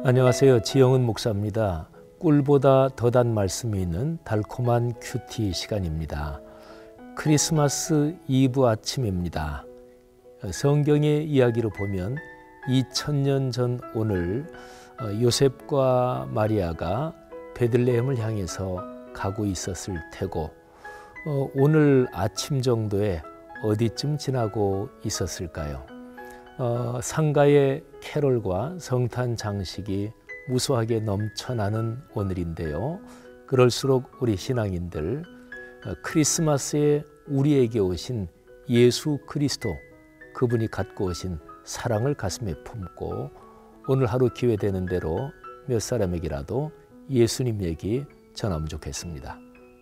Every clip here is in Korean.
안녕하세요. 지영은 목사입니다. 꿀보다 더 단 말씀이 있는 달콤한 큐티 시간입니다. 크리스마스 이브 아침입니다. 성경의 이야기로 보면 2000년 전 오늘 요셉과 마리아가 베들레헴을 향해서 가고 있었을 테고 오늘 아침 정도에 어디쯤 지나고 있었을까요? 상가의 캐롤과 성탄 장식이 무수하게 넘쳐나는 오늘인데요. 그럴수록 우리 신앙인들 크리스마스에 우리에게 오신 예수 그리스도, 그분이 갖고 오신 사랑을 가슴에 품고 오늘 하루 기회되는 대로 몇 사람에게라도 예수님 얘기 전하면 좋겠습니다.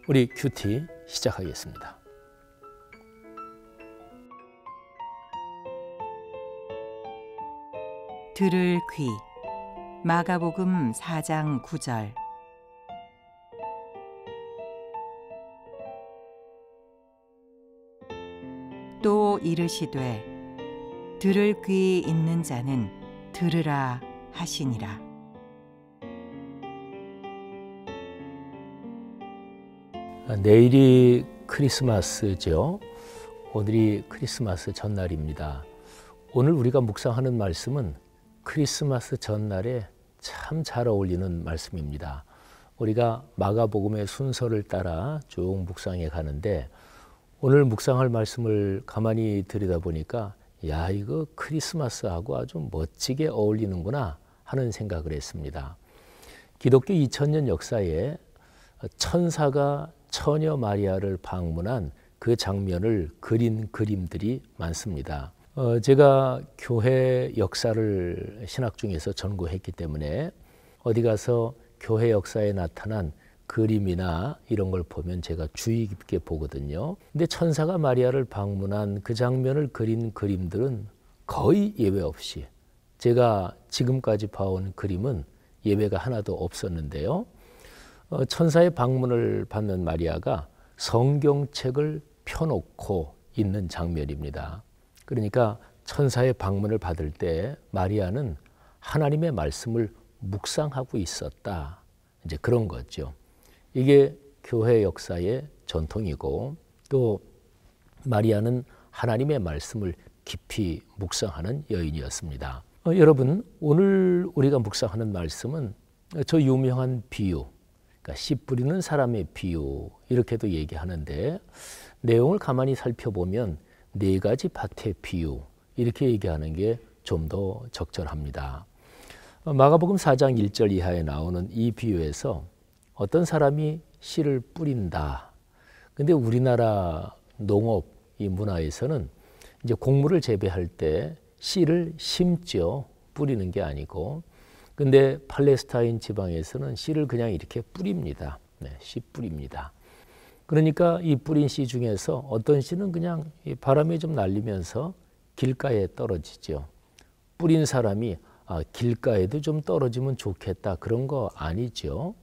우리 큐티 시작하겠습니다. 들을 귀. 마가복음 4장 9절. 또 이르시되 들을 귀 있는 자는 들으라 하시니라. 내일이 크리스마스죠. 오늘이 크리스마스 전날입니다. 오늘 우리가 묵상하는 말씀은 크리스마스 전날에 참 잘 어울리는 말씀입니다. 우리가 마가복음의 순서를 따라 쭉 묵상해 가는데 오늘 묵상할 말씀을 가만히 들여다보니까 야, 이거 크리스마스하고 아주 멋지게 어울리는구나 하는 생각을 했습니다. 기독교 2000년 역사에 천사가 처녀 마리아를 방문한 그 장면을 그린 그림들이 많습니다. 제가 교회 역사를 신학 중에서 전공했기 때문에 어디 가서 교회 역사에 나타난 그림이나 이런 걸 보면 제가 주의 깊게 보거든요. 근데 천사가 마리아를 방문한 그 장면을 그린 그림들은 거의 예외 없이 제가 지금까지 봐온 그림은 예외가 하나도 없었는데요. 천사의 방문을 받는 마리아가 성경책을 펴놓고 있는 장면입니다. 그러니까 천사의 방문을 받을 때 마리아는 하나님의 말씀을 묵상하고 있었다. 이제 그런 거죠. 이게 교회 역사의 전통이고 또 마리아는 하나님의 말씀을 깊이 묵상하는 여인이었습니다. 여러분, 오늘 우리가 묵상하는 말씀은 저 유명한 비유, 그러니까 씨 뿌리는 사람의 비유 이렇게도 얘기하는데 내용을 가만히 살펴보면 네 가지 밭의 비유 이렇게 얘기하는 게 좀 더 적절합니다. 마가복음 4장 1절 이하에 나오는 이 비유에서 어떤 사람이 씨를 뿌린다. 근데 우리나라 농업 이 문화에서는 이제 곡물을 재배할 때 씨를 심죠. 뿌리는 게 아니고. 근데 팔레스타인 지방에서는 씨를 그냥 이렇게 뿌립니다. 네, 씨 뿌립니다. 그러니까 이 뿌린 씨 중에서 어떤 씨는 그냥 바람에 좀 날리면서 길가에 떨어지죠. 뿌린 사람이 길가에도 좀 떨어지면 좋겠다 그런 거 아니죠.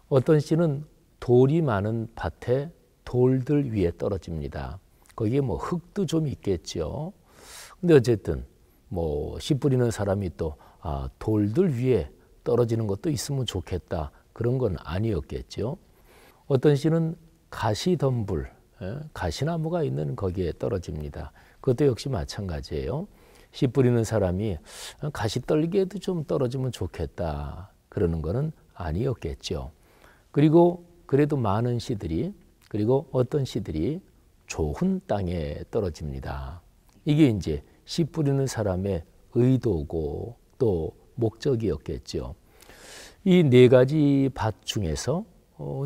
어떤 씨는 돌이 많은 밭에 돌들 위에 떨어집니다. 거기에 뭐 흙도 좀 있겠죠. 근데 어쨌든 뭐 씨 뿌리는 사람이 또 돌들 위에 떨어지는 것도 있으면 좋겠다 그런 건 아니었겠죠. 어떤 씨는 가시덤불, 가시나무가 있는 거기에 떨어집니다. 그것도 역시 마찬가지예요. 씨 뿌리는 사람이 가시떨기에도 좀 떨어지면 좋겠다 그러는 거는 아니었겠죠. 그리고 그래도 많은 씨들이, 그리고 어떤 씨들이 좋은 땅에 떨어집니다. 이게 이제 씨 뿌리는 사람의 의도고 또 목적이었겠죠. 이 네 가지 밭 중에서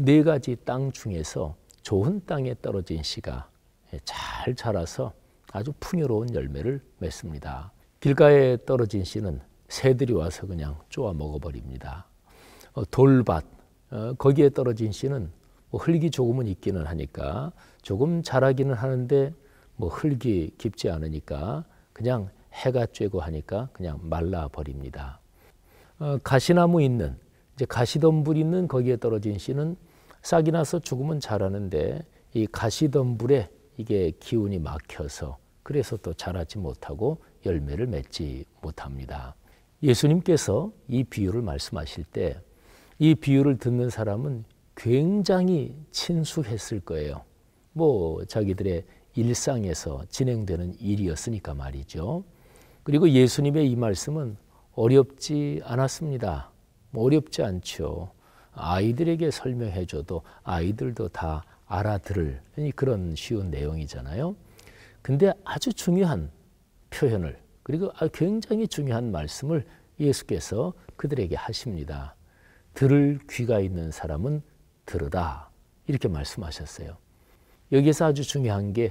네 가지 땅 중에서 좋은 땅에 떨어진 씨가 잘 자라서 아주 풍요로운 열매를 맺습니다. 길가에 떨어진 씨는 새들이 와서 그냥 쪼아 먹어버립니다. 돌밭, 거기에 떨어진 씨는 뭐 흙이 조금은 있기는 하니까 조금 자라기는 하는데 뭐 흙이 깊지 않으니까 그냥 해가 쬐고 하니까 그냥 말라버립니다. 가시나무 있는, 이제 가시덤불 있는 거기에 떨어진 씨는 싹이 나서 죽으면 자라는데 이 가시덤불에 이게 기운이 막혀서 그래서 또 자라지 못하고 열매를 맺지 못합니다. 예수님께서 이 비유를 말씀하실 때 이 비유를 듣는 사람은 굉장히 친숙했을 거예요. 뭐 자기들의 일상에서 진행되는 일이었으니까 말이죠. 그리고 예수님의 이 말씀은 어렵지 않았습니다. 어렵지 않죠. 아이들에게 설명해줘도 아이들도 다 알아들을 그런 쉬운 내용이잖아요. 근데 아주 중요한 표현을, 그리고 굉장히 중요한 말씀을 예수께서 그들에게 하십니다. 들을 귀가 있는 사람은 들으라, 이렇게 말씀하셨어요. 여기서 아주 중요한 게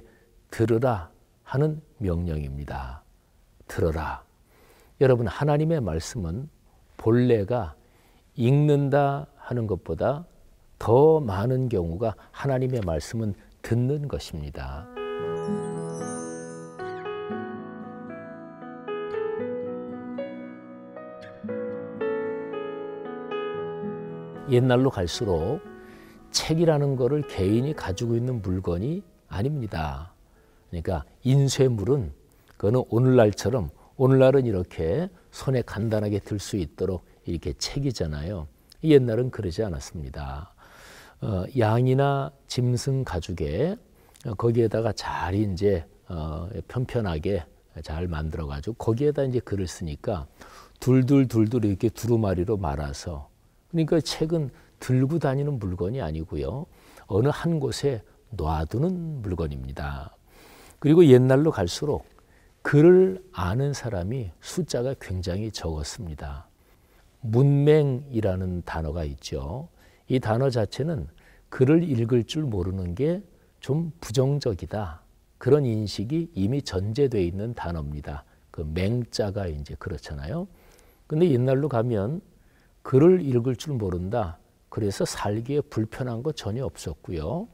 들으라 하는 명령입니다. 들어라. 여러분, 하나님의 말씀은 본래가 읽는다 하는 것보다 더 많은 경우가 하나님의 말씀은 듣는 것입니다. 옛날로 갈수록 책이라는 것을 개인이 가지고 있는 물건이 아닙니다. 그러니까 인쇄물은 그거는 오늘날은 이렇게 손에 간단하게 들 수 있도록 이렇게 책이잖아요. 옛날은 그러지 않았습니다. 양이나 짐승 가죽에 거기에다가 잘 이제 편편하게 잘 만들어가지고 거기에다 이제 글을 쓰니까 둘둘 이렇게 두루마리로 말아서, 그러니까 책은 들고 다니는 물건이 아니고요. 어느 한 곳에 놔두는 물건입니다. 그리고 옛날로 갈수록 글을 아는 사람이 숫자가 굉장히 적었습니다. 문맹이라는 단어가 있죠. 이 단어 자체는 글을 읽을 줄 모르는 게 좀 부정적이다, 그런 인식이 이미 전제되어 있는 단어입니다. 그 맹자가 이제 그렇잖아요. 근데 옛날로 가면 글을 읽을 줄 모른다, 그래서 살기에 불편한 거 전혀 없었고요.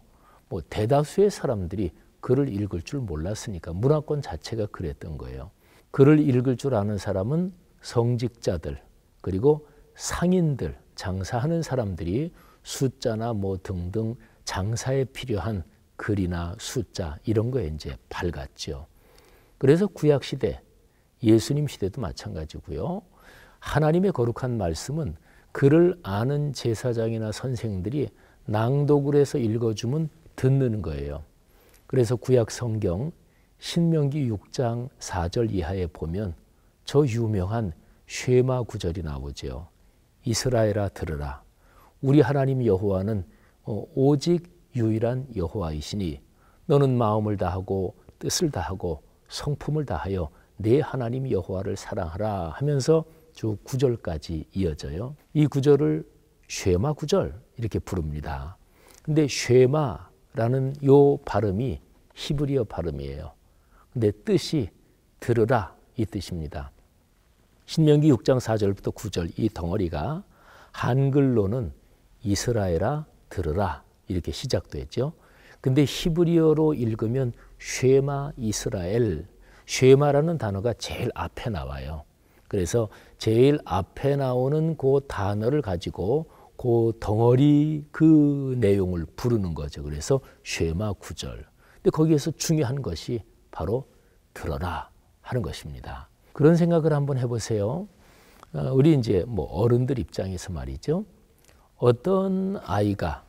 뭐 대다수의 사람들이 글을 읽을 줄 몰랐으니까 문화권 자체가 그랬던 거예요. 글을 읽을 줄 아는 사람은 성직자들, 그리고 상인들, 장사하는 사람들이 숫자나 뭐 등등 장사에 필요한 글이나 숫자 이런 거에 이제 밝았죠. 그래서 구약 시대, 예수님 시대도 마찬가지고요. 하나님의 거룩한 말씀은 글을 아는 제사장이나 선생들이 낭독을 해서 읽어주면 듣는 거예요. 그래서 구약 성경 신명기 6장 4절 이하에 보면 저 유명한 쉐마 구절이 나오죠. 이스라엘아 들으라. 우리 하나님 여호와는 오직 유일한 여호와이시니 너는 마음을 다하고 뜻을 다하고 성품을 다하여 내 하나님 여호와를 사랑하라 하면서 주 9절까지 이어져요. 이 구절을 쉐마 구절 이렇게 부릅니다. 근데 쉐마라는 요 발음이 히브리어 발음이에요. 근데 뜻이 들으라 이 뜻입니다. 신명기 6장 4절부터 9절 이 덩어리가 한글로는 이스라엘아 들으라 이렇게 시작됐죠. 근데 히브리어로 읽으면 쉐마 이스라엘, 쉐마라는 단어가 제일 앞에 나와요. 그래서 제일 앞에 나오는 그 단어를 가지고 그 덩어리 그 내용을 부르는 거죠. 그래서 쉐마 구절. 근데 거기에서 중요한 것이 바로 들어라 하는 것입니다. 그런 생각을 한번 해보세요. 우리 이제 뭐 어른들 입장에서 말이죠. 어떤 아이가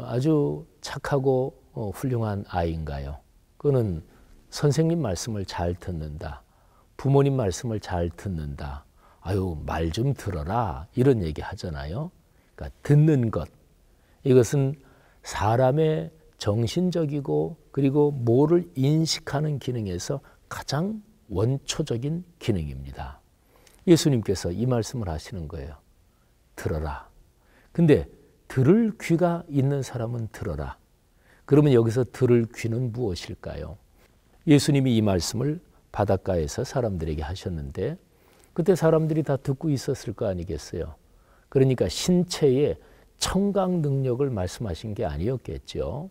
아주 착하고 훌륭한 아이인가요? 그는 선생님 말씀을 잘 듣는다. 부모님 말씀을 잘 듣는다. 아유, 말 좀 들어라. 이런 얘기 하잖아요. 그러니까 듣는 것. 이것은 사람의 정신적이고 그리고 뭐를 인식하는 기능에서 가장 원초적인 기능입니다. 예수님께서 이 말씀을 하시는 거예요. 들어라. 근데 들을 귀가 있는 사람은 들어라. 그러면 여기서 들을 귀는 무엇일까요? 예수님이 이 말씀을 바닷가에서 사람들에게 하셨는데 그때 사람들이 다 듣고 있었을 거 아니겠어요? 그러니까 신체의 청각 능력을 말씀하신 게 아니었겠죠.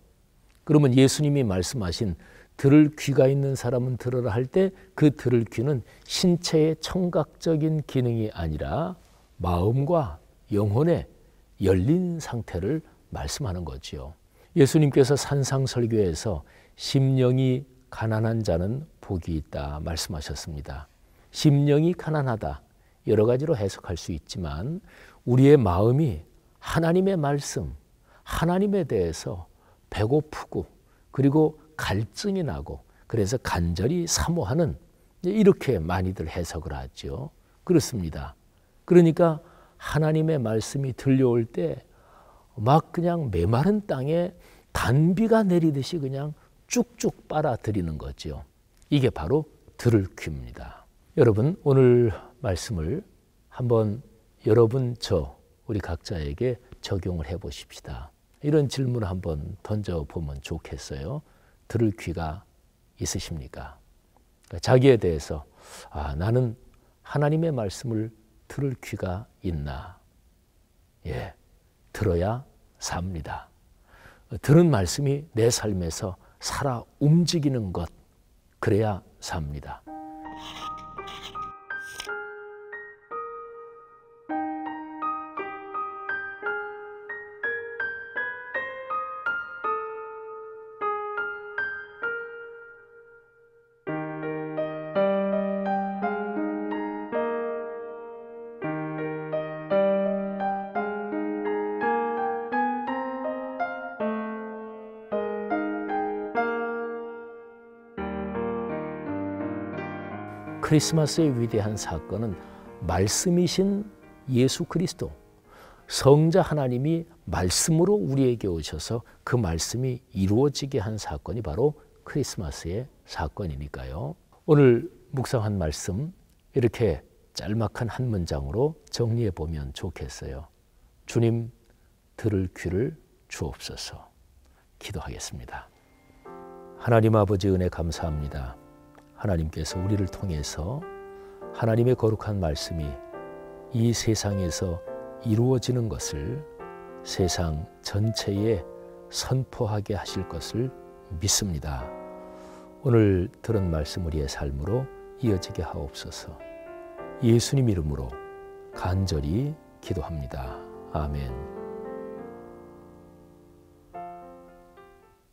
그러면 예수님이 말씀하신 들을 귀가 있는 사람은 들으라 할 때 그 들을 귀는 신체의 청각적인 기능이 아니라 마음과 영혼의 열린 상태를 말씀하는 거지요. 예수님께서 산상설교에서 심령이 가난한 자는 복이 있다 말씀하셨습니다. 심령이 가난하다. 여러 가지로 해석할 수 있지만 우리의 마음이 하나님의 말씀, 하나님에 대해서 배고프고 그리고 갈증이 나고 그래서 간절히 사모하는 이렇게 많이들 해석을 하죠. 그렇습니다. 그러니까 하나님의 말씀이 들려올 때 막 그냥 메마른 땅에 단비가 내리듯이 그냥 쭉쭉 빨아들이는 거죠. 이게 바로 들을 귀입니다. 여러분 오늘 말씀을 한번 여러분 우리 각자에게 적용을 해 보십시다. 이런 질문을 한번 던져보면 좋겠어요. 들을 귀가 있으십니까? 자기에 대해서 나는 하나님의 말씀을 들을 귀가 있나? 예, 들어야 삽니다. 들은 말씀이 내 삶에서 살아 움직이는 것, 그래야 삽니다. 크리스마스의 위대한 사건은 말씀이신 예수 그리스도, 성자 하나님이 말씀으로 우리에게 오셔서 그 말씀이 이루어지게 한 사건이 바로 크리스마스의 사건이니까요. 오늘 묵상한 말씀 이렇게 짤막한 한 문장으로 정리해 보면 좋겠어요. 주님, 들을 귀를 주옵소서. 기도하겠습니다. 하나님 아버지 은혜 감사합니다. 하나님께서 우리를 통해서 하나님의 거룩한 말씀이 이 세상에서 이루어지는 것을 세상 전체에 선포하게 하실 것을 믿습니다. 오늘 들은 말씀 우리의 삶으로 이어지게 하옵소서. 예수님 이름으로 간절히 기도합니다. 아멘.